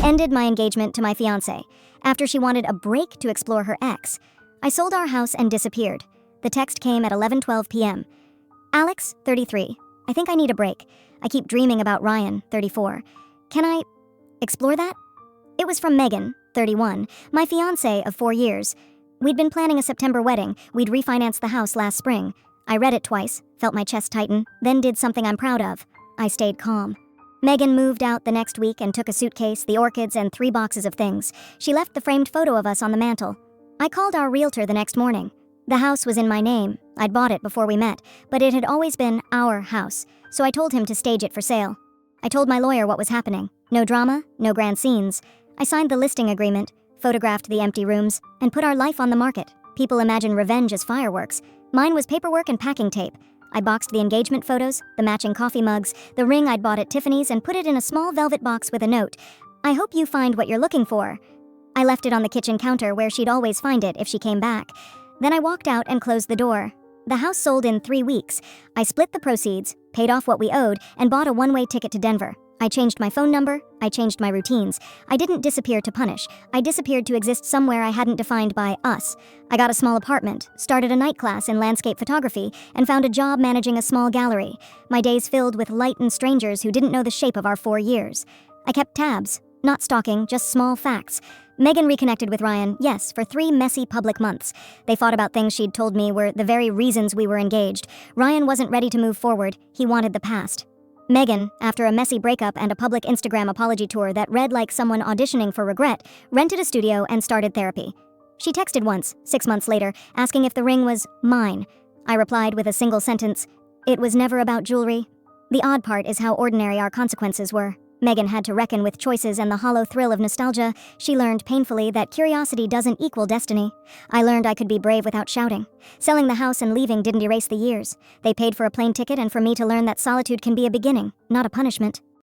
ended my engagement to my fiancé after she wanted a break to explore her ex. I sold our house and disappeared. The text came at 11:12 p.m. Alex, 33. I think I need a break. I keep dreaming about Ryan, 34. Can I explore that? It was from Megan, 31, my fiancé of 4 years. We'd been planning a September wedding. We'd refinanced the house last spring. I read it twice, felt my chest tighten, then did something I'm proud of. I stayed calm. Megan moved out the next week and took a suitcase, the orchids, and 3 boxes of things. She left the framed photo of us on the mantel. I called our realtor the next morning. The house was in my name. I'd bought it before we met, but it had always been our house, so I told him to stage it for sale. I told my lawyer what was happening. No drama, no grand scenes. I signed the listing agreement, photographed the empty rooms, and put our life on the market. People imagine revenge as fireworks. Mine was paperwork and packing tape. I boxed the engagement photos, the matching coffee mugs, the ring I'd bought at Tiffany's, and put it in a small velvet box with a note. I hope you find what you're looking for. I left it on the kitchen counter where she'd always find it if she came back. Then I walked out and closed the door. The house sold in 3 weeks. I split the proceeds, paid off what we owed, and bought a one-way ticket to Denver. I changed my phone number. I changed my routines. I didn't disappear to punish. I disappeared to exist somewhere I hadn't defined by us. I got a small apartment, started a night class in landscape photography, and found a job managing a small gallery. My days filled with light and strangers who didn't know the shape of our 4 years. I kept tabs. Not stalking, just small facts. Megan reconnected with Ryan, yes, for 3 messy public months. They fought about things she'd told me were the very reasons we were engaged. Ryan wasn't ready to move forward. He wanted the past. Megan, after a messy breakup and a public Instagram apology tour that read like someone auditioning for regret, rented a studio and started therapy. She texted once, 6 months later, asking if the ring was mine. I replied with a single sentence, "It was never about jewelry." The odd part is how ordinary our consequences were. Megan had to reckon with choices and the hollow thrill of nostalgia. She learned painfully that curiosity doesn't equal destiny. I learned I could be brave without shouting. Selling the house and leaving didn't erase the years. They paid for a plane ticket and for me to learn that solitude can be a beginning, not a punishment.